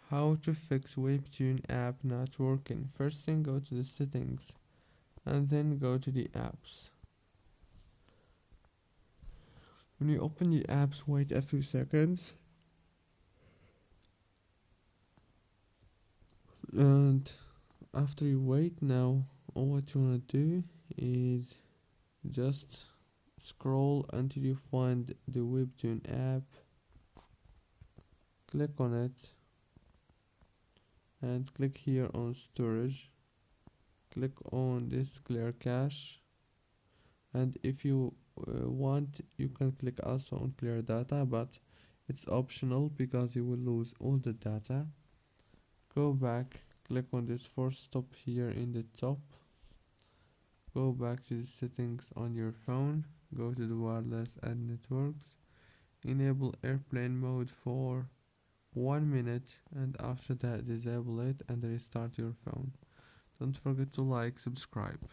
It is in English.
How to fix Webtoon app not working. First thing, go to the settings and then go to the apps. When you open the apps, wait a few seconds, and after you wait, now all what you wanna do is just scroll until you find the Webtoon app, click on it and click here on storage, click on this clear cache, and if you want you can click also on clear data, but it's optional because you will lose all the data. Go back, click on this force stop here in the top, go back to the settings on your phone, go to the wireless and networks, enable airplane mode for 1 minute, and after that disable it and restart your phone. Don't forget to like, subscribe.